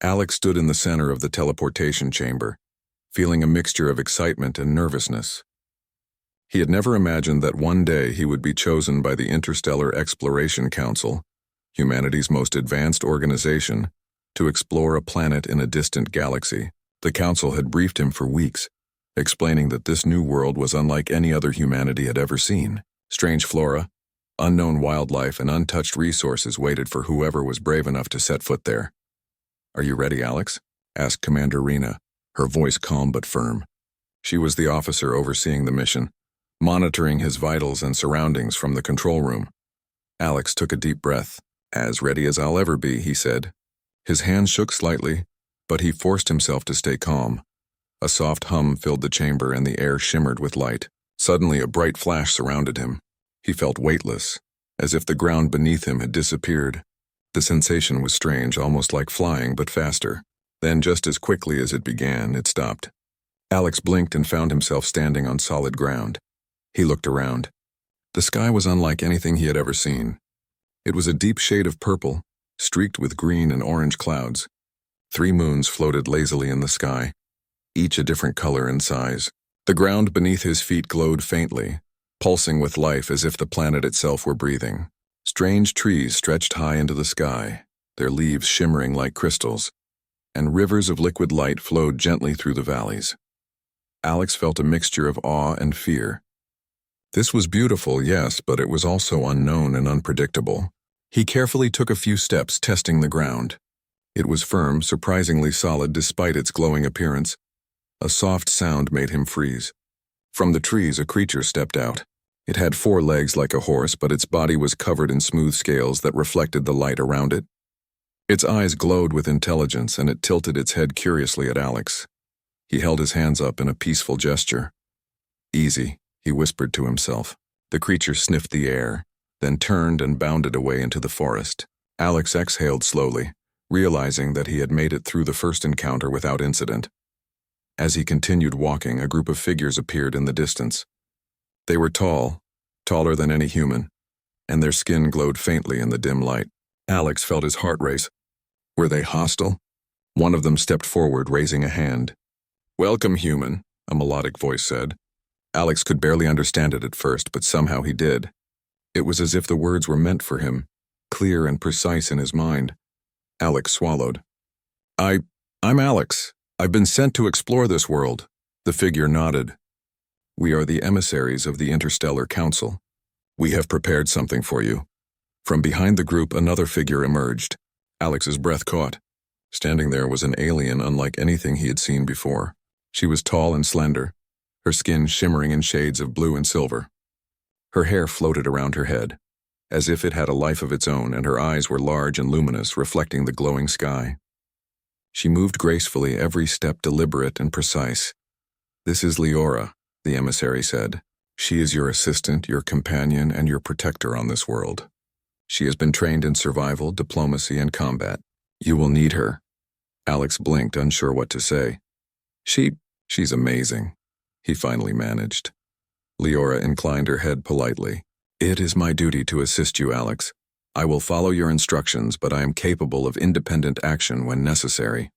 Alex stood in the center of the teleportation chamber, feeling a mixture of excitement and nervousness. He had never imagined that one day he would be chosen by the Interstellar Exploration Council, humanity's most advanced organization, to explore a planet in a distant galaxy. The council had briefed him for weeks, explaining that this new world was unlike any other humanity had ever seen. Strange flora, unknown wildlife, and untouched resources waited for whoever was brave enough to set foot there. "Are you ready, Alex?" asked Commander Rena, her voice calm but firm. She was the officer overseeing the mission, monitoring his vitals and surroundings from the control room. Alex took a deep breath. "As ready as I'll ever be," he said. His hands shook slightly, but he forced himself to stay calm. A soft hum filled the chamber and the air shimmered with light. Suddenly, a bright flash surrounded him. He felt weightless, as if the ground beneath him had disappeared. The sensation was strange, almost like flying, but faster. Then, just as quickly as it began, it stopped. Alex blinked and found himself standing on solid ground. He looked around. The sky was unlike anything he had ever seen. It was a deep shade of purple, streaked with green and orange clouds. 3 moons floated lazily in the sky, each a different color and size. The ground beneath his feet glowed faintly, pulsing with life as if the planet itself were breathing. Strange trees stretched high into the sky, their leaves shimmering like crystals, and rivers of liquid light flowed gently through the valleys. Alex felt a mixture of awe and fear. This was beautiful, yes, but it was also unknown and unpredictable. He carefully took a few steps, testing the ground. It was firm, surprisingly solid despite its glowing appearance. A soft sound made him freeze. From the trees, a creature stepped out. It had 4 legs like a horse, but its body was covered in smooth scales that reflected the light around it. Its eyes glowed with intelligence, and it tilted its head curiously at Alex. He held his hands up in a peaceful gesture. "Easy," he whispered to himself. The creature sniffed the air, then turned and bounded away into the forest. Alex exhaled slowly, realizing that he had made it through the first encounter without incident. As he continued walking, a group of figures appeared in the distance. They were tall, taller than any human, and their skin glowed faintly in the dim light. Alex felt his heart race. Were they hostile? One of them stepped forward, raising a hand. "Welcome, human," a melodic voice said. Alex could barely understand it at first, but somehow he did. It was as if the words were meant for him, clear and precise in his mind. Alex swallowed. I'm Alex. I've been sent to explore this world." The figure nodded. "We are the emissaries of the Interstellar Council. We have prepared something for you." From behind the group, another figure emerged. Alex's breath caught. Standing there was an alien unlike anything he had seen before. She was tall and slender, her skin shimmering in shades of blue and silver. Her hair floated around her head, as if it had a life of its own, and her eyes were large and luminous, reflecting the glowing sky. She moved gracefully, every step deliberate and precise. "This is Leora," the emissary said. "She is your assistant, your companion, and your protector on this world. She has been trained in survival, diplomacy, and combat. You will need her." Alex blinked, unsure what to say. She's amazing," he finally managed. Leora inclined her head politely. "It is my duty to assist you, Alex. I will follow your instructions, but I am capable of independent action when necessary."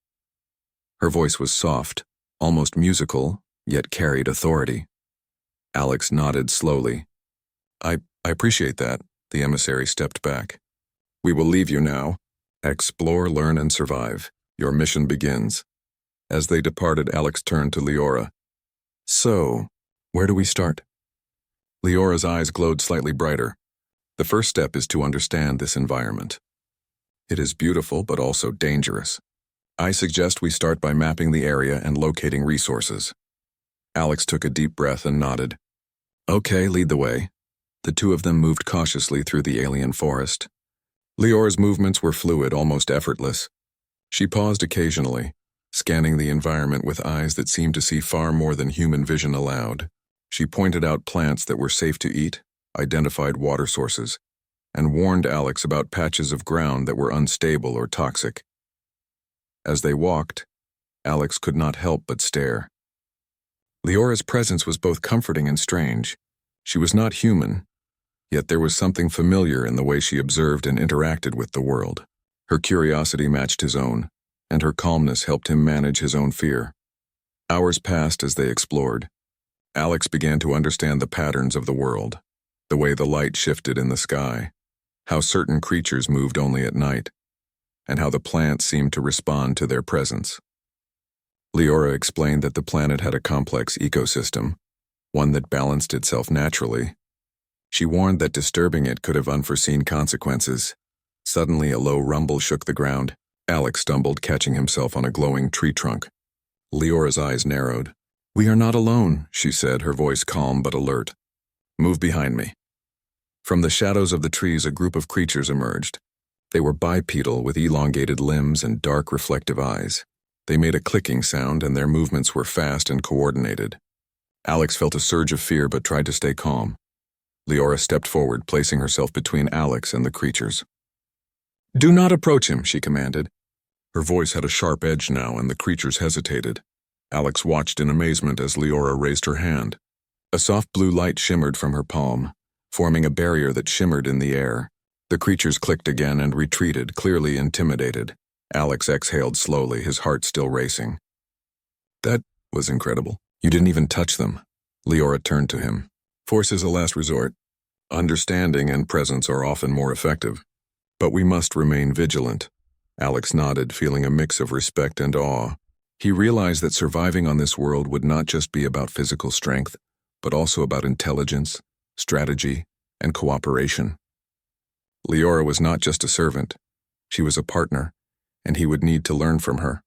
Her voice was soft, almost musical, yet carried authority. Alex nodded slowly. I appreciate that," the emissary stepped back. "We will leave you now. Explore, learn, and survive. Your mission begins." As they departed, Alex turned to Leora. "So, where do we start?" Leora's eyes glowed slightly brighter. "The first step is to understand this environment. It is beautiful, but also dangerous. I suggest we start by mapping the area and locating resources." Alex took a deep breath and nodded. "Okay, lead the way." The two of them moved cautiously through the alien forest. Leora's movements were fluid, almost effortless. She paused occasionally, scanning the environment with eyes that seemed to see far more than human vision allowed. She pointed out plants that were safe to eat, identified water sources, and warned Alex about patches of ground that were unstable or toxic. As they walked, Alex could not help but stare. Leora's presence was both comforting and strange. She was not human, yet there was something familiar in the way she observed and interacted with the world. Her curiosity matched his own, and her calmness helped him manage his own fear. Hours passed as they explored. Alex began to understand the patterns of the world, the way the light shifted in the sky, how certain creatures moved only at night, and how the plants seemed to respond to their presence. Leora explained that the planet had a complex ecosystem, one that balanced itself naturally. She warned that disturbing it could have unforeseen consequences. Suddenly, a low rumble shook the ground. Alex stumbled, catching himself on a glowing tree trunk. Leora's eyes narrowed. "We are not alone," she said, her voice calm but alert. "Move behind me." From the shadows of the trees, a group of creatures emerged. They were bipedal, with elongated limbs and dark, reflective eyes. They made a clicking sound, and their movements were fast and coordinated. Alex felt a surge of fear but tried to stay calm. Leora stepped forward, placing herself between Alex and the creatures. "Do not approach him," she commanded. Her voice had a sharp edge now, and the creatures hesitated. Alex watched in amazement as Leora raised her hand. A soft blue light shimmered from her palm, forming a barrier that shimmered in the air. The creatures clicked again and retreated, clearly intimidated. Alex exhaled slowly, his heart still racing. "That was incredible. You didn't even touch them." Leora turned to him. "Force is a last resort. Understanding and presence are often more effective. But we must remain vigilant." Alex nodded, feeling a mix of respect and awe. He realized that surviving on this world would not just be about physical strength, but also about intelligence, strategy, and cooperation. Leora was not just a servant. She was a partner, and he would need to learn from her.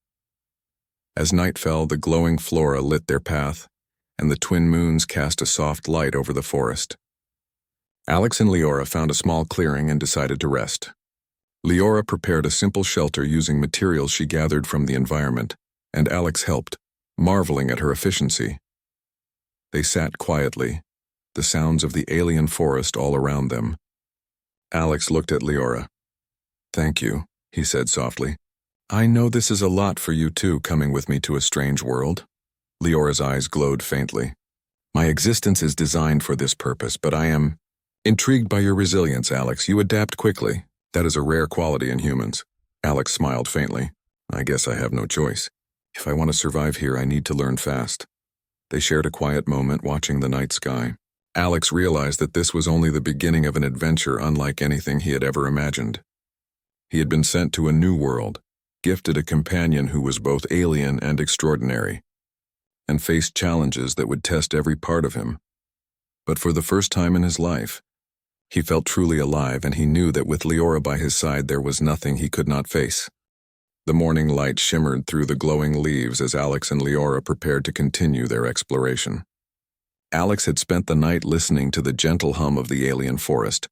As night fell, the glowing flora lit their path, and the twin moons cast a soft light over the forest. Alex and Leora found a small clearing and decided to rest. Leora prepared a simple shelter using materials she gathered from the environment, and Alex helped, marveling at her efficiency. They sat quietly, the sounds of the alien forest all around them. Alex looked at Leora. "Thank you," he said softly. "I know this is a lot for you too, coming with me to a strange world." Leora's eyes glowed faintly. "My existence is designed for this purpose, but I am intrigued by your resilience, Alex. You adapt quickly. That is a rare quality in humans." Alex smiled faintly. "I guess I have no choice. If I want to survive here, I need to learn fast." They shared a quiet moment watching the night sky. Alex realized that this was only the beginning of an adventure unlike anything he had ever imagined. He had been sent to a new world, gifted a companion who was both alien and extraordinary, and faced challenges that would test every part of him. But for the first time in his life, he felt truly alive, and he knew that with Leora by his side there was nothing he could not face. The morning light shimmered through the glowing leaves as Alex and Leora prepared to continue their exploration. Alex had spent the night listening to the gentle hum of the alien forest,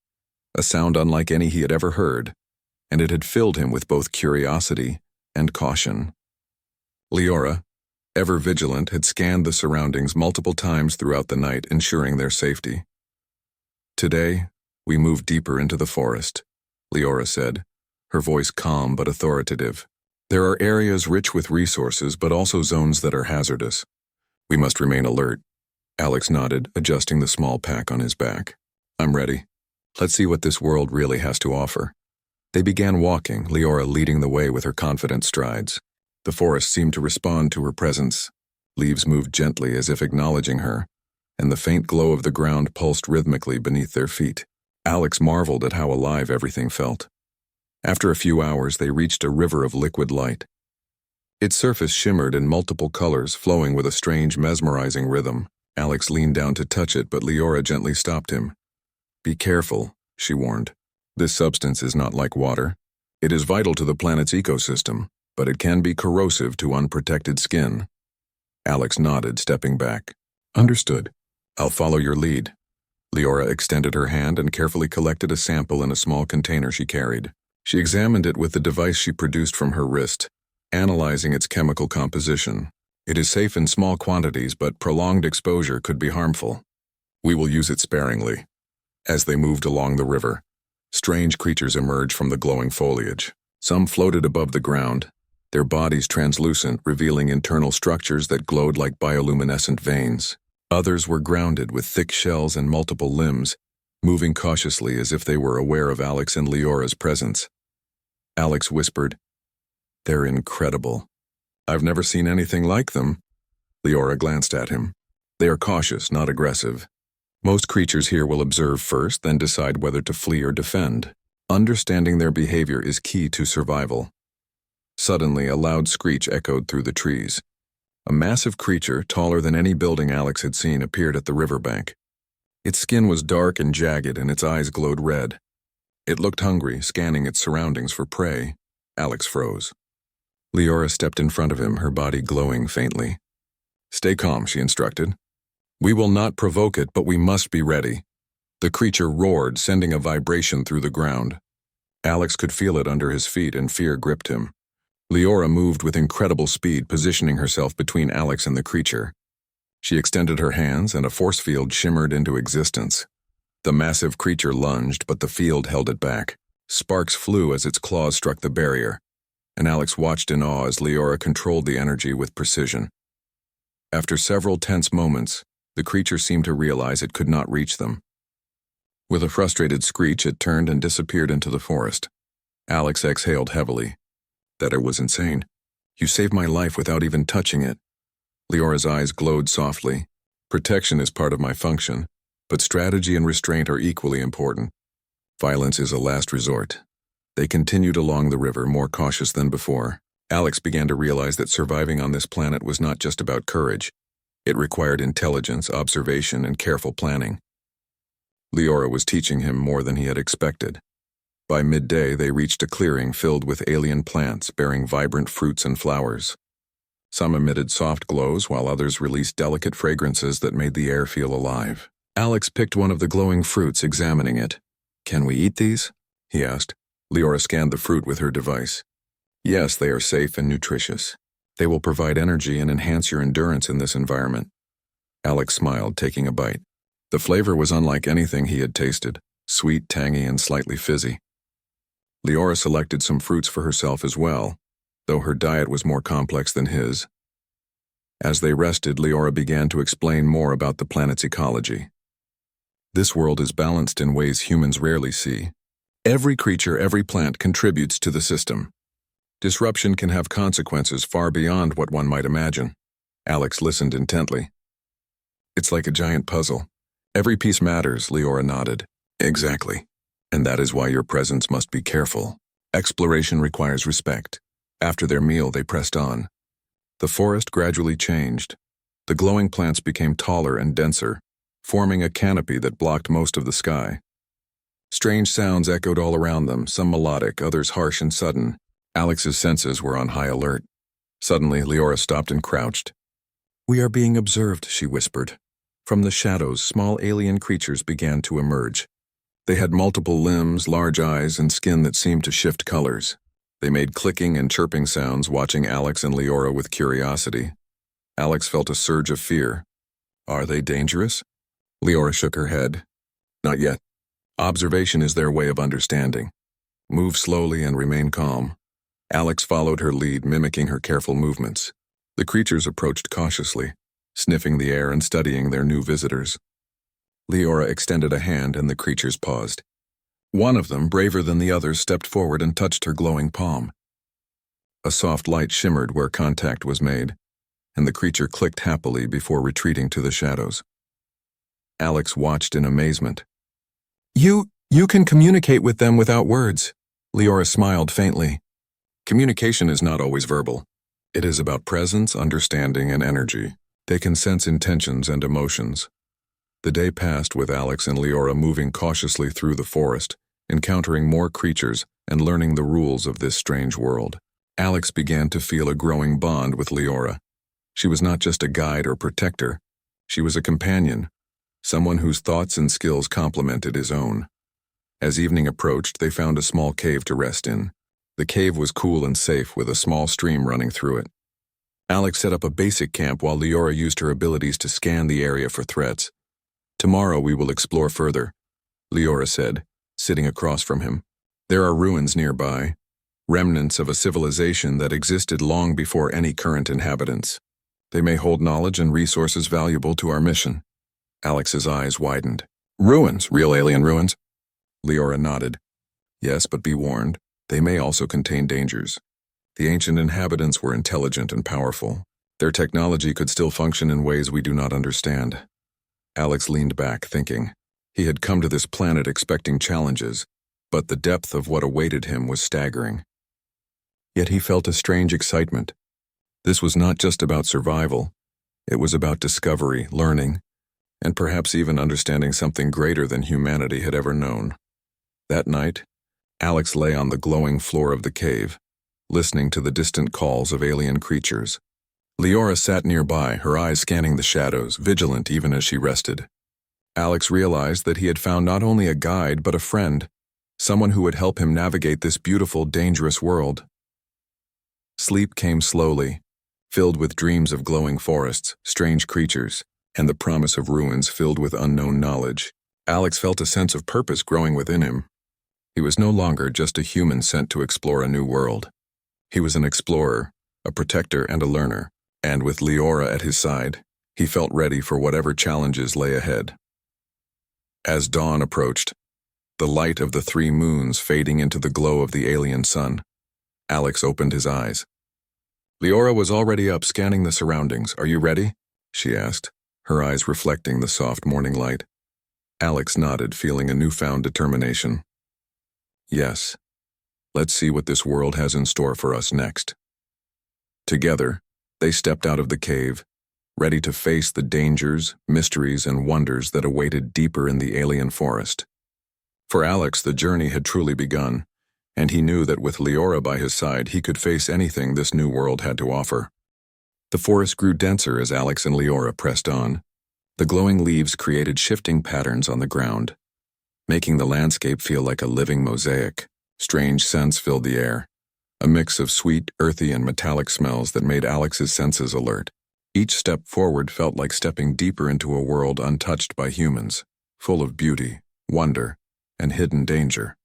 a sound unlike any he had ever heard, and it had filled him with both curiosity and caution. Leora, ever vigilant, had scanned the surroundings multiple times throughout the night, ensuring their safety. "Today, we moved deeper into the forest," Leora said, her voice calm but authoritative. "There are areas rich with resources, but also zones that are hazardous. We must remain alert." Alex nodded, adjusting the small pack on his back. "I'm ready. Let's see what this world really has to offer." They began walking, Leora leading the way with her confident strides. The forest seemed to respond to her presence. Leaves moved gently as if acknowledging her, and the faint glow of the ground pulsed rhythmically beneath their feet. Alex marveled at how alive everything felt. After a few hours, they reached a river of liquid light. Its surface shimmered in multiple colors, flowing with a strange, mesmerizing rhythm. Alex leaned down to touch it, but Leora gently stopped him. "Be careful," she warned. "This substance is not like water. It is vital to the planet's ecosystem, but it can be corrosive to unprotected skin." Alex nodded, stepping back. "Understood. I'll follow your lead." Leora extended her hand and carefully collected a sample in a small container she carried. She examined it with the device she produced from her wrist, analyzing its chemical composition. "It is safe in small quantities, but prolonged exposure could be harmful. We will use it sparingly." As they moved along the river, strange creatures emerged from the glowing foliage. Some floated above the ground, their bodies translucent, revealing internal structures that glowed like bioluminescent veins. Others were grounded with thick shells and multiple limbs, moving cautiously as if they were aware of Alex and Leora's presence. Alex whispered, They're incredible. I've never seen anything like them. Leora glanced at him. They are cautious, not aggressive. Most creatures here will observe first, then decide whether to flee or defend. Understanding their behavior is key to survival. Suddenly, a loud screech echoed through the trees. A massive creature, taller than any building Alex had seen, appeared at the riverbank. Its skin was dark and jagged, and its eyes glowed red. It looked hungry, scanning its surroundings for prey. Alex froze. Leora stepped in front of him, her body glowing faintly. "Stay calm," she instructed. "We will not provoke it, but we must be ready." The creature roared, sending a vibration through the ground. Alex could feel it under his feet, and fear gripped him. Leora moved with incredible speed, positioning herself between Alex and the creature. She extended her hands, and a force field shimmered into existence. The massive creature lunged, but the field held it back. Sparks flew as its claws struck the barrier, and Alex watched in awe as Leora controlled the energy with precision. After several tense moments, the creature seemed to realize it could not reach them. With a frustrated screech, it turned and disappeared into the forest. Alex exhaled heavily. That it was insane. "You saved my life without even touching it." Leora's eyes glowed softly. "Protection is part of my function, but strategy and restraint are equally important. Violence is a last resort." They continued along the river, more cautious than before. Alex began to realize that surviving on this planet was not just about courage. It required intelligence, observation, and careful planning. Leora was teaching him more than he had expected. By midday, they reached a clearing filled with alien plants bearing vibrant fruits and flowers. Some emitted soft glows, while others released delicate fragrances that made the air feel alive. Alex picked one of the glowing fruits, examining it. "Can we eat these?" he asked. Leora scanned the fruit with her device. "Yes, they are safe and nutritious. They will provide energy and enhance your endurance in this environment." Alex smiled, taking a bite. The flavor was unlike anything he had tasted, sweet, tangy, and slightly fizzy. Leora selected some fruits for herself as well, though her diet was more complex than his. As they rested, Leora began to explain more about the planet's ecology. "This world is balanced in ways humans rarely see. Every creature, every plant contributes to the system. Disruption can have consequences far beyond what one might imagine." Alex listened intently. "It's like a giant puzzle. Every piece matters," Leora nodded. "Exactly. And that is why your presence must be careful. Exploration requires respect." After their meal, they pressed on. The forest gradually changed. The glowing plants became taller and denser, forming a canopy that blocked most of the sky. Strange sounds echoed all around them, some melodic, others harsh and sudden. Alex's senses were on high alert. Suddenly, Leora stopped and crouched. "We are being observed," she whispered. From the shadows, small alien creatures began to emerge. They had multiple limbs, large eyes, and skin that seemed to shift colors. They made clicking and chirping sounds, watching Alex and Leora with curiosity. Alex felt a surge of fear. "Are they dangerous?" Leora shook her head. "Not yet. Observation is their way of understanding. Move slowly and remain calm." Alex followed her lead, mimicking her careful movements. The creatures approached cautiously, sniffing the air and studying their new visitors. Leora extended a hand and the creatures paused. One of them, braver than the others, stepped forward and touched her glowing palm. A soft light shimmered where contact was made, and the creature clicked happily before retreating to the shadows. Alex watched in amazement. You can communicate with them without words." Leora smiled faintly. "Communication is not always verbal. It is about presence, understanding, and energy. They can sense intentions and emotions." The day passed with Alex and Leora moving cautiously through the forest, encountering more creatures and learning the rules of this strange world. Alex began to feel a growing bond with Leora. She was not just a guide or protector. She was a companion, someone whose thoughts and skills complemented his own. As evening approached, they found a small cave to rest in. The cave was cool and safe, with a small stream running through it. Alex set up a basic camp while Leora used her abilities to scan the area for threats. "Tomorrow we will explore further," Leora said, sitting across from him. "There are ruins nearby, remnants of a civilization that existed long before any current inhabitants. They may hold knowledge and resources valuable to our mission." Alex's eyes widened. "Ruins? Real alien ruins?" Leora nodded. "Yes, but be warned, they may also contain dangers. The ancient inhabitants were intelligent and powerful. Their technology could still function in ways we do not understand. Alex leaned back, thinking. He had come to this planet expecting challenges, but the depth of what awaited him was staggering. Yet he felt a strange excitement. This was not just about survival. It was about discovery, learning, and perhaps even understanding something greater than humanity had ever known. That night, Alex lay on the glowing floor of the cave, listening to the distant calls of alien creatures. Leora sat nearby, her eyes scanning the shadows, vigilant even as she rested. Alex realized that he had found not only a guide but a friend, someone who would help him navigate this beautiful, dangerous world. Sleep came slowly, filled with dreams of glowing forests, strange creatures, and the promise of ruins filled with unknown knowledge. Alex felt a sense of purpose growing within him. He was no longer just a human sent to explore a new world. He was an explorer, a protector, and a learner, and with Leora at his side, he felt ready for whatever challenges lay ahead. As dawn approached, the light of the 3 moons fading into the glow of the alien sun, Alex opened his eyes. Leora was already up, scanning the surroundings. "Are you ready?" she asked, her eyes reflecting the soft morning light. Alex nodded, feeling a newfound determination. "Yes. Let's see what this world has in store for us next." Together, they stepped out of the cave, ready to face the dangers, mysteries, and wonders that awaited deeper in the alien forest. For Alex, the journey had truly begun, and he knew that with Leora by his side, he could face anything this new world had to offer. The forest grew denser as Alex and Leora pressed on. The glowing leaves created shifting patterns on the ground, making the landscape feel like a living mosaic. Strange scents filled the air, a mix of sweet, earthy, and metallic smells that made Alex's senses alert. Each step forward felt like stepping deeper into a world untouched by humans, full of beauty, wonder, and hidden danger.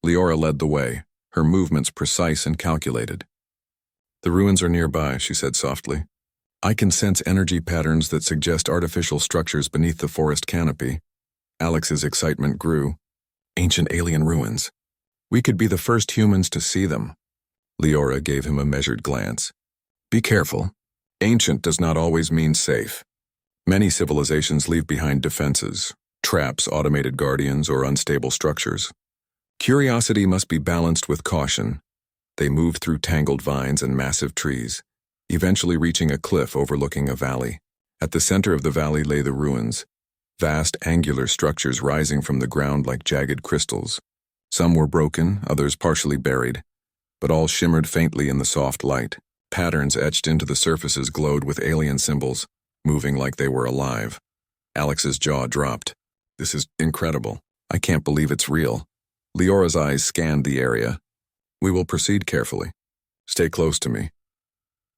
Leora led the way, her movements precise and calculated. "The ruins are nearby," she said softly. "I can sense energy patterns that suggest artificial structures beneath the forest canopy." Alex's excitement grew. "Ancient alien ruins. We could be the first humans to see them." Leora gave him a measured glance. "Be careful. Ancient does not always mean safe. Many civilizations leave behind defenses, traps, automated guardians, or unstable structures. Curiosity must be balanced with caution." They moved through tangled vines and massive trees, eventually reaching a cliff overlooking a valley. At the center of the valley lay the ruins, vast angular structures rising from the ground like jagged crystals. Some were broken, others partially buried, but all shimmered faintly in the soft light. Patterns etched into the surfaces glowed with alien symbols, moving like they were alive. Alex's jaw dropped. "This is incredible. I can't believe it's real." Leora's eyes scanned the area. "We will proceed carefully. Stay close to me."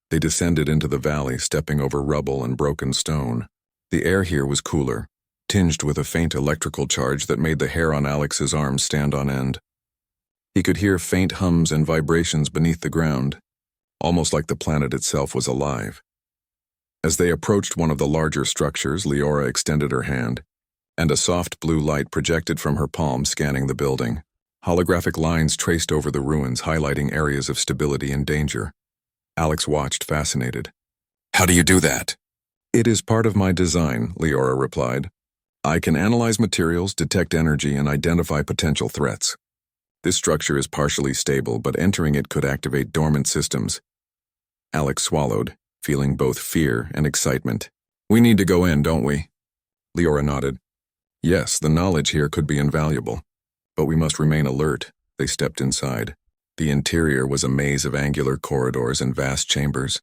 They descended into the valley, stepping over rubble and broken stone. The air here was cooler, tinged with a faint electrical charge that made the hair on Alex's arms stand on end. He could hear faint hums and vibrations beneath the ground, almost like the planet itself was alive. As they approached one of the larger structures, Leora extended her hand, and a soft blue light projected from her palm, scanning the building. Holographic lines traced over the ruins, highlighting areas of stability and danger. Alex watched, fascinated. "How do you do that?" "It is part of my design," Leora replied. "I can analyze materials, detect energy, and identify potential threats. This structure is partially stable, but entering it could activate dormant systems." Alex swallowed, feeling both fear and excitement. "We need to go in, don't we?" Leora nodded. "Yes, the knowledge here could be invaluable, but we must remain alert." They stepped inside. The interior was a maze of angular corridors and vast chambers.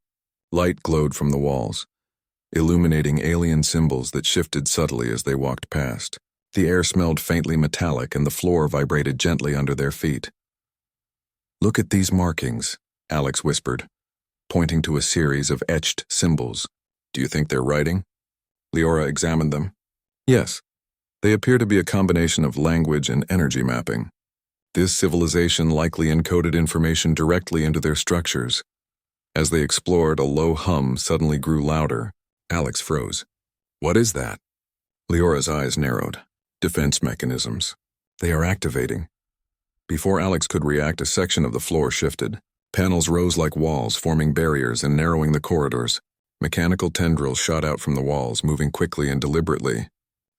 Light glowed from the walls, illuminating alien symbols that shifted subtly as they walked past. The air smelled faintly metallic, and the floor vibrated gently under their feet. "Look at these markings," Alex whispered, pointing to a series of etched symbols. "Do you think they're writing?" Leora examined them. "Yes. They appear to be a combination of language and energy mapping. This civilization likely encoded information directly into their structures." As they explored, a low hum suddenly grew louder. Alex froze. "What is that?" Leora's eyes narrowed. "Defense mechanisms. They are activating." Before Alex could react, a section of the floor shifted. Panels rose like walls, forming barriers and narrowing the corridors. Mechanical tendrils shot out from the walls, moving quickly and deliberately.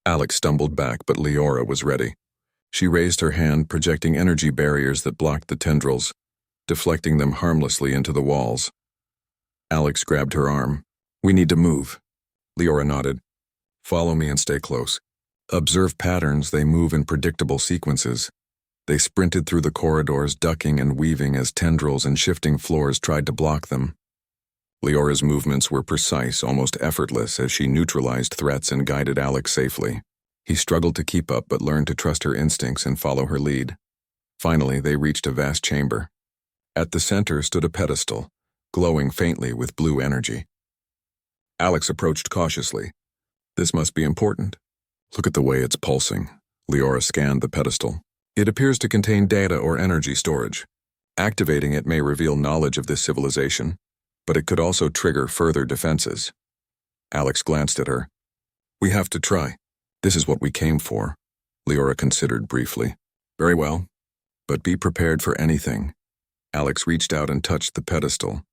Alex stumbled back, but Leora was ready. She raised her hand, projecting energy barriers that blocked the tendrils, deflecting them harmlessly into the walls. Alex grabbed her arm. "We need to move." Leora nodded. "Follow me and stay close. Observe patterns, they move in predictable sequences." They sprinted through the corridors, ducking and weaving as tendrils and shifting floors tried to block them. Leora's movements were precise, almost effortless, as she neutralized threats and guided Alex safely. He struggled to keep up but learned to trust her instincts and follow her lead. Finally, they reached a vast chamber. At the center stood a pedestal, glowing faintly with blue energy. Alex approached cautiously. "This must be important. Look at the way it's pulsing." Leora scanned the pedestal. "It appears to contain data or energy storage. Activating it may reveal knowledge of this civilization, but it could also trigger further defenses." Alex glanced at her. "We have to try. This is what we came for." Leora considered briefly. "Very well, but be prepared for anything." Alex reached out and touched the pedestal.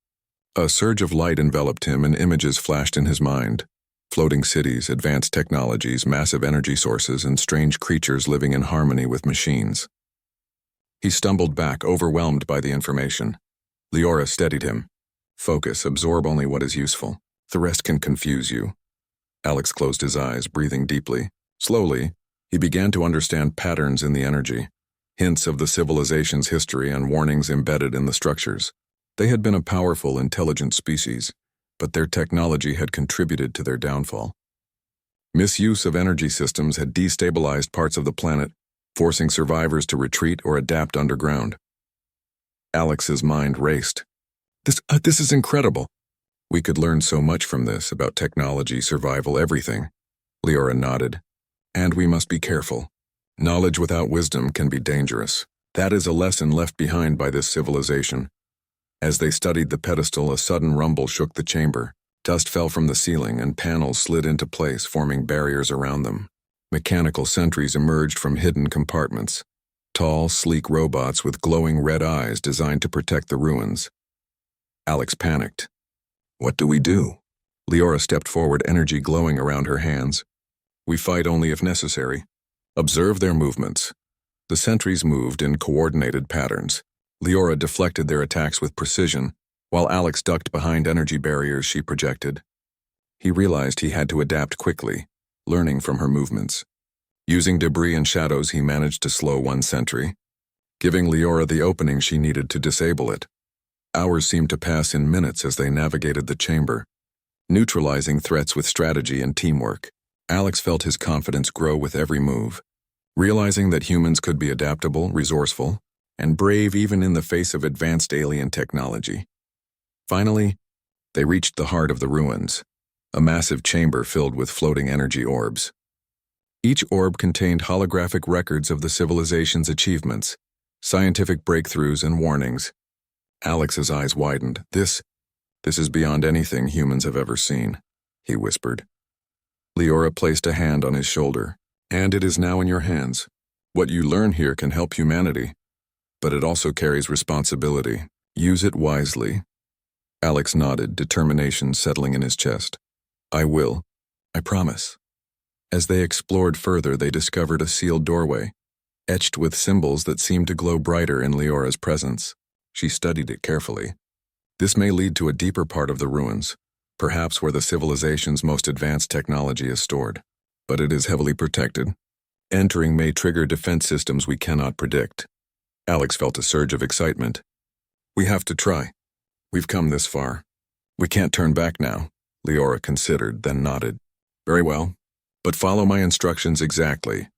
A surge of light enveloped him and images flashed in his mind. Floating cities, advanced technologies, massive energy sources, and strange creatures living in harmony with machines. He stumbled back, overwhelmed by the information. Leora steadied him. "Focus, absorb only what is useful. The rest can confuse you." Alex closed his eyes, breathing deeply. Slowly, he began to understand patterns in the energy, hints of the civilization's history and warnings embedded in the structures. They had been a powerful, intelligent species, but their technology had contributed to their downfall. Misuse of energy systems had destabilized parts of the planet, forcing survivors to retreat or adapt underground. Alex's mind raced. This is incredible. We could learn so much from this about technology, survival, everything." Leora nodded. "And we must be careful. Knowledge without wisdom can be dangerous. That is a lesson left behind by this civilization." As they studied the pedestal, a sudden rumble shook the chamber. Dust fell from the ceiling and panels slid into place, forming barriers around them. Mechanical sentries emerged from hidden compartments. Tall, sleek robots with glowing red eyes designed to protect the ruins. Alex panicked. "What do we do?" Leora stepped forward, energy glowing around her hands. "We fight only if necessary. Observe their movements." The sentries moved in coordinated patterns. Leora deflected their attacks with precision, while Alex ducked behind energy barriers she projected. He realized he had to adapt quickly, learning from her movements. Using debris and shadows, he managed to slow one sentry, giving Leora the opening she needed to disable it. Hours seemed to pass in minutes as they navigated the chamber, neutralizing threats with strategy and teamwork. Alex felt his confidence grow with every move, realizing that humans could be adaptable, resourceful, and brave even in the face of advanced alien technology. Finally, they reached the heart of the ruins, a massive chamber filled with floating energy orbs. Each orb contained holographic records of the civilization's achievements, scientific breakthroughs, and warnings. Alex's eyes widened. This is beyond anything humans have ever seen," he whispered. Leora placed a hand on his shoulder. "And it is now in your hands. What you learn here can help humanity, but it also carries responsibility. Use it wisely." Alex nodded, determination settling in his chest. "I will. I promise." As they explored further, they discovered a sealed doorway, etched with symbols that seemed to glow brighter in Leora's presence. She studied it carefully. This may lead to a deeper part of the ruins, perhaps where the civilization's most advanced technology is stored. But it is heavily protected. Entering may trigger defense systems we cannot predict. Alex felt a surge of excitement. "We have to try. We've come this far. We can't turn back now." Leora considered, then nodded. "Very well, but follow my instructions exactly."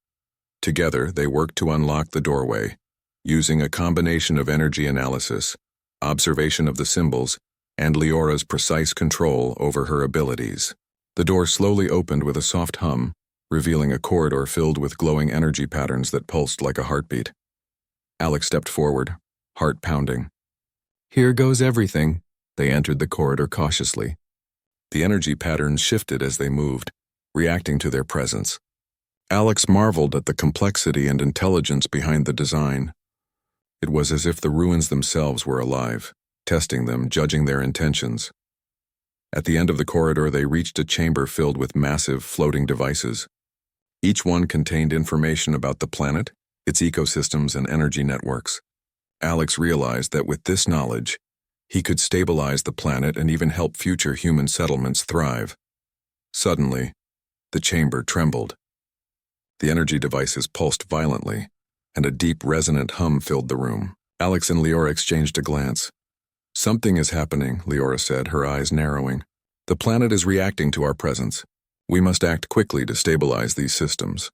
Together, they worked to unlock the doorway, using a combination of energy analysis, observation of the symbols, and Leora's precise control over her abilities. The door slowly opened with a soft hum, revealing a corridor filled with glowing energy patterns that pulsed like a heartbeat. Alex stepped forward, heart pounding. "Here goes everything." They entered the corridor cautiously. The energy patterns shifted as they moved, reacting to their presence. Alex marveled at the complexity and intelligence behind the design. It was as if the ruins themselves were alive, testing them, judging their intentions. At the end of the corridor, they reached a chamber filled with massive, floating devices. Each one contained information about the planet, its ecosystems, and energy networks. Alex realized that with this knowledge, he could stabilize the planet and even help future human settlements thrive. Suddenly, the chamber trembled. The energy devices pulsed violently, and a deep, resonant hum filled the room. Alex and Leora exchanged a glance. "Something is happening," Leora said, her eyes narrowing. "The planet is reacting to our presence. We must act quickly to stabilize these systems."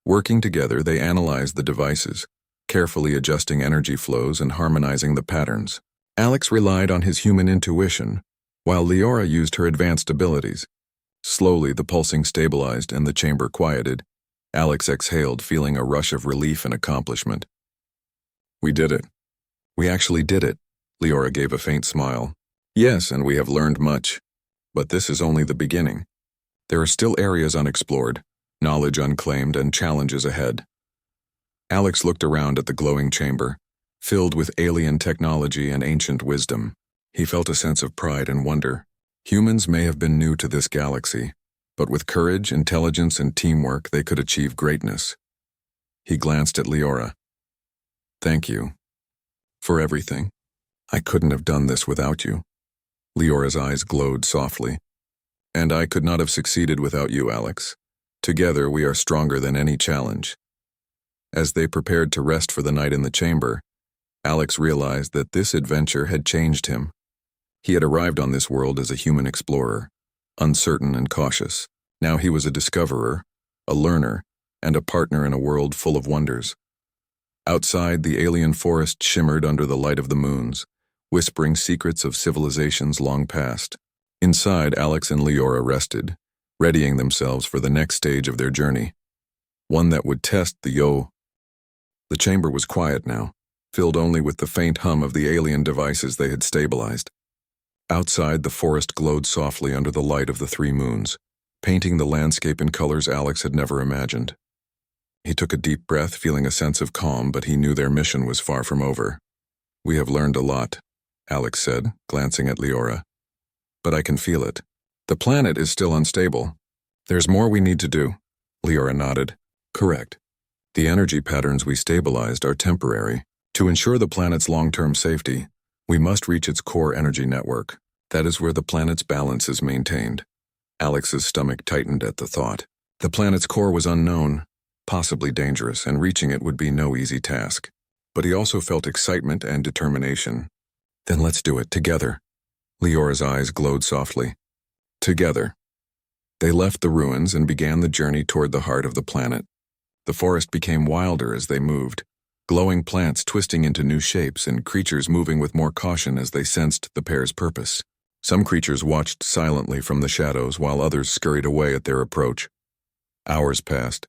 Working together, they analyzed the devices, carefully adjusting energy flows and harmonizing the patterns. Alex relied on his human intuition, while Leora used her advanced abilities. Slowly, the pulsing stabilized and the chamber quieted. Alex exhaled, feeling a rush of relief and accomplishment. "We did it. We actually did it," Leora gave a faint smile. "Yes, and we have learned much. But this is only the beginning. There are still areas unexplored, knowledge unclaimed, and challenges ahead." Alex looked around at the glowing chamber, filled with alien technology and ancient wisdom. He felt a sense of pride and wonder. Humans may have been new to this galaxy, but with courage, intelligence, and teamwork, they could achieve greatness. He glanced at Leora. "Thank you. For everything. I couldn't have done this without you." Leora's eyes glowed softly. "And I could not have succeeded without you, Alex. Together, we are stronger than any challenge." As they prepared to rest for the night in the chamber, Alex realized that this adventure had changed him. He had arrived on this world as a human explorer, uncertain and cautious. Now he was a discoverer, a learner, and a partner in a world full of wonders. Outside, the alien forest shimmered under the light of the moons, whispering secrets of civilizations long past. Inside, Alex and Leora rested, readying themselves for the next stage of their journey, one that would test the yo. The chamber was quiet now, filled only with the faint hum of the alien devices they had stabilized. Outside, the forest glowed softly under the light of the three moons, painting the landscape in colors Alex had never imagined. He took a deep breath, feeling a sense of calm, but he knew their mission was far from over. "We have learned a lot," Alex said, glancing at Leora. "But I can feel it. The planet is still unstable. There's more we need to do." Leora nodded. "Correct. The energy patterns we stabilized are temporary. To ensure the planet's long-term safety, we must reach its core energy network. That is where the planet's balance is maintained." Alex's stomach tightened at the thought. The planet's core was unknown, possibly dangerous, and reaching it would be no easy task. But he also felt excitement and determination. "Then let's do it together." Leora's eyes glowed softly. Together. They left the ruins and began the journey toward the heart of the planet. The forest became wilder as they moved, glowing plants twisting into new shapes and creatures moving with more caution as they sensed the pair's purpose. Some creatures watched silently from the shadows while others scurried away at their approach. Hours passed.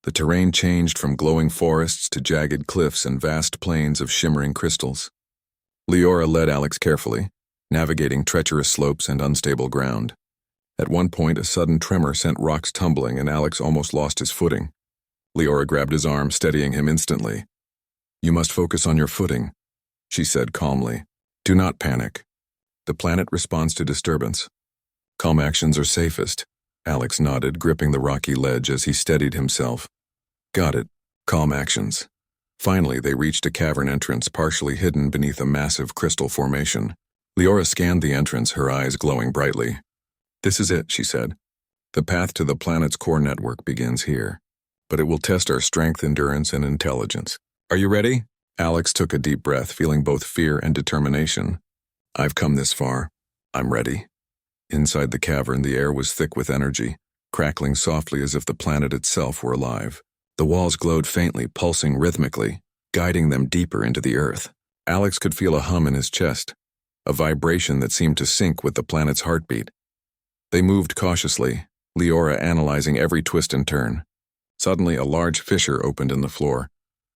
The terrain changed from glowing forests to jagged cliffs and vast plains of shimmering crystals. Leora led Alex carefully, navigating treacherous slopes and unstable ground. At one point, a sudden tremor sent rocks tumbling and Alex almost lost his footing. Leora grabbed his arm, steadying him instantly. "You must focus on your footing," she said calmly. "Do not panic. The planet responds to disturbance. Calm actions are safest." Alex nodded, gripping the rocky ledge as he steadied himself. "Got it. Calm actions." Finally, they reached a cavern entrance partially hidden beneath a massive crystal formation. Leora scanned the entrance, her eyes glowing brightly. "This is it," she said. "The path to the planet's core network begins here. But it will test our strength, endurance, and intelligence. Are you ready?" Alex took a deep breath, feeling both fear and determination. "I've come this far. I'm ready." Inside the cavern, the air was thick with energy, crackling softly as if the planet itself were alive. The walls glowed faintly, pulsing rhythmically, guiding them deeper into the earth. Alex could feel a hum in his chest, a vibration that seemed to sync with the planet's heartbeat. They moved cautiously, Leora analyzing every twist and turn. Suddenly, a large fissure opened in the floor,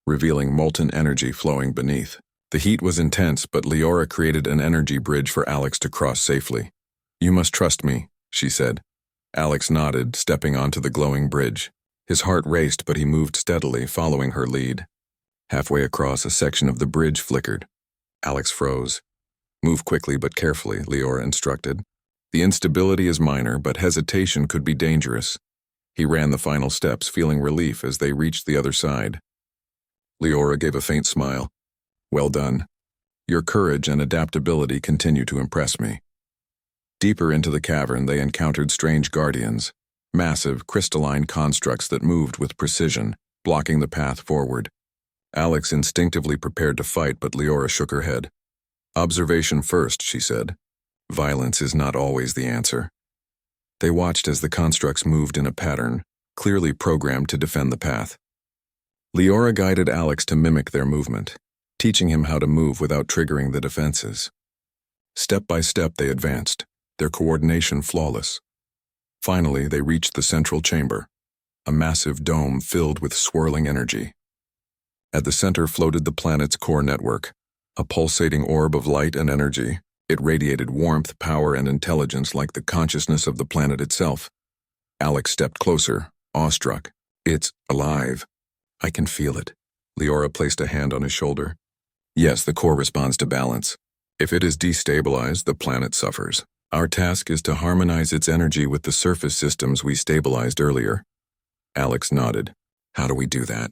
revealing molten energy flowing beneath. The heat was intense, but Leora created an energy bridge for Alex to cross safely. "You must trust me," she said. Alex nodded, stepping onto the glowing bridge. His heart raced, but he moved steadily, following her lead. Halfway across, a section of the bridge flickered. Alex froze. Move quickly but carefully, Leora instructed. The instability is minor, but hesitation could be dangerous. He ran the final steps, feeling relief as they reached the other side. Leora gave a faint smile. Well done. Your courage and adaptability continue to impress me. Deeper into the cavern, they encountered strange guardians, massive, crystalline constructs that moved with precision, blocking the path forward. Alex instinctively prepared to fight, but Leora shook her head. Observation first, she said. Violence is not always the answer. They watched as the constructs moved in a pattern, clearly programmed to defend the path. Leora guided Alex to mimic their movement, teaching him how to move without triggering the defenses. Step by step they advanced, their coordination flawless. Finally, they reached the central chamber, a massive dome filled with swirling energy. At the center floated the planet's core network, a pulsating orb of light and energy. It radiated warmth, power, and intelligence like the consciousness of the planet itself. Alex stepped closer, awestruck. It's alive. I can feel it. Leora placed a hand on his shoulder. Yes, the core responds to balance. If it is destabilized, the planet suffers. Our task is to harmonize its energy with the surface systems we stabilized earlier. Alex nodded. How do we do that?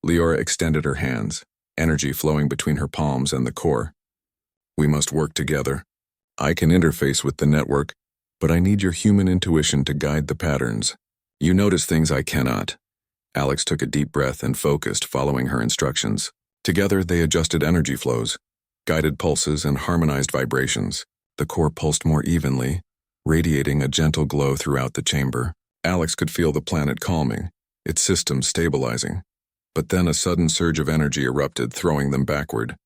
Leora extended her hands, energy flowing between her palms and the core. We must work together. I can interface with the network, but I need your human intuition to guide the patterns. You notice things I cannot. Alex took a deep breath and focused, following her instructions. Together, they adjusted energy flows, guided pulses, and harmonized vibrations. The core pulsed more evenly, radiating a gentle glow throughout the chamber. Alex could feel the planet calming, its systems stabilizing. But then a sudden surge of energy erupted, throwing them backward.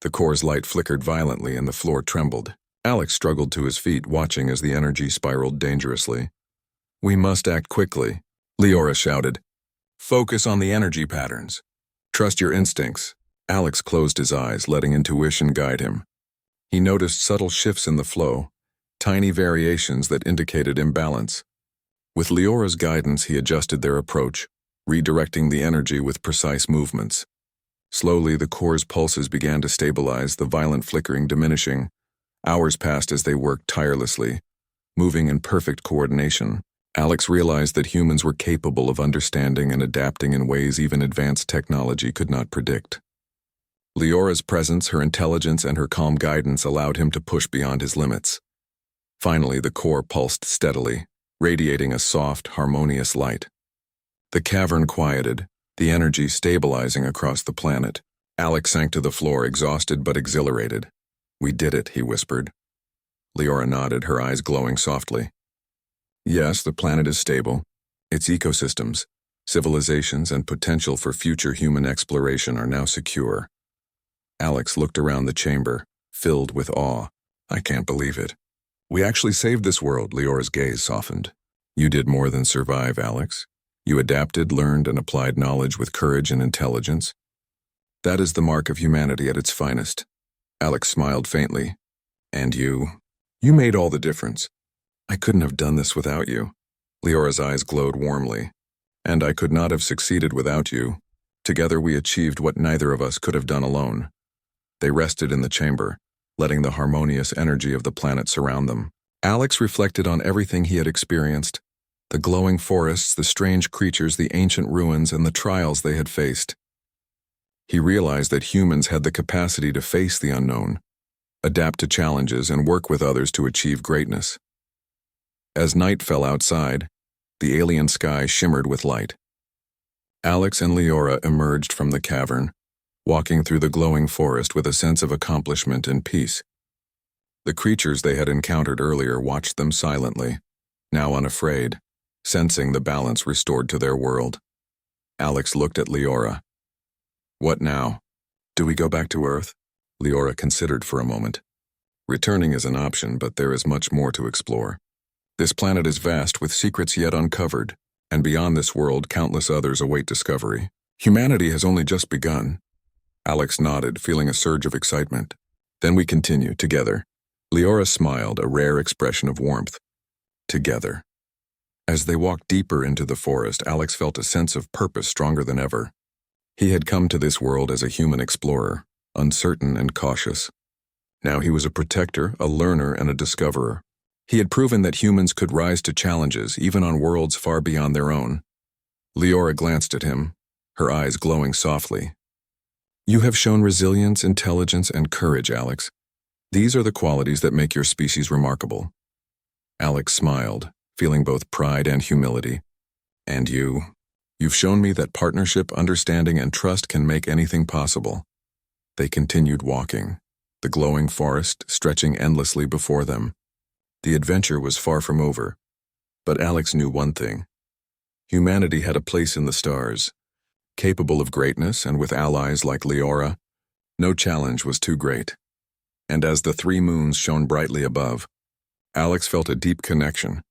The core's light flickered violently and the floor trembled. Alex struggled to his feet, watching as the energy spiraled dangerously. We must act quickly, Leora shouted. Focus on the energy patterns. Trust your instincts. Alex closed his eyes, letting intuition guide him. He noticed subtle shifts in the flow, tiny variations that indicated imbalance. With Leora's guidance, he adjusted their approach, redirecting the energy with precise movements. Slowly, the core's pulses began to stabilize, the violent flickering diminishing. Hours passed as they worked tirelessly, moving in perfect coordination. Alex realized that humans were capable of understanding and adapting in ways even advanced technology could not predict. Leora's presence, her intelligence, and her calm guidance allowed him to push beyond his limits. Finally, the core pulsed steadily, radiating a soft, harmonious light. The cavern quieted, the energy stabilizing across the planet. Alex sank to the floor, exhausted but exhilarated. We did it, he whispered. Leora nodded, her eyes glowing softly. Yes, the planet is stable. Its ecosystems, civilizations, and potential for future human exploration are now secure. Alex looked around the chamber, filled with awe. I can't believe it. We actually saved this world, Leora's gaze softened. You did more than survive, Alex. You adapted, learned, and applied knowledge with courage and intelligence. That is the mark of humanity at its finest. Alex smiled faintly. And you made all the difference. I couldn't have done this without you. Leora's eyes glowed warmly. And I could not have succeeded without you. Together we achieved what neither of us could have done alone. They rested in the chamber, letting the harmonious energy of the planet surround them. Alex reflected on everything he had experienced, the glowing forests, the strange creatures, the ancient ruins, and the trials they had faced. He realized that humans had the capacity to face the unknown, adapt to challenges, and work with others to achieve greatness. As night fell outside, the alien sky shimmered with light. Alex and Leora emerged from the cavern, walking through the glowing forest with a sense of accomplishment and peace. The creatures they had encountered earlier watched them silently, now unafraid, sensing the balance restored to their world. Alex looked at Leora. What now? Do we go back to Earth? Leora considered for a moment. Returning is an option, but there is much more to explore. This planet is vast with secrets yet uncovered, and beyond this world countless others await discovery. Humanity has only just begun. Alex nodded, feeling a surge of excitement. Then we continue, together. Leora smiled, a rare expression of warmth. Together. As they walked deeper into the forest, Alex felt a sense of purpose stronger than ever. He had come to this world as a human explorer, uncertain and cautious. Now he was a protector, a learner, and a discoverer. He had proven that humans could rise to challenges, even on worlds far beyond their own. Leora glanced at him, her eyes glowing softly. "You have shown resilience, intelligence, and courage, Alex. These are the qualities that make your species remarkable." Alex smiled, feeling both pride and humility. "And you've shown me that partnership, understanding, and trust can make anything possible." They continued walking, the glowing forest stretching endlessly before them. The adventure was far from over, but Alex knew one thing. Humanity had a place in the stars, capable of greatness, and with allies like Leora, no challenge was too great. And as the 3 moons shone brightly above, Alex felt a deep connection,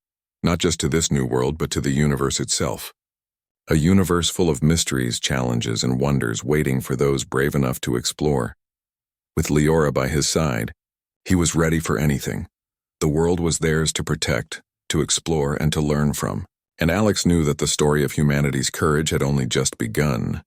not just to this new world but to the universe itself. A universe full of mysteries, challenges, and wonders waiting for those brave enough to explore. With Leora by his side, he was ready for anything. The world was theirs to protect, to explore, and to learn from. And Alex knew that the story of humanity's courage had only just begun.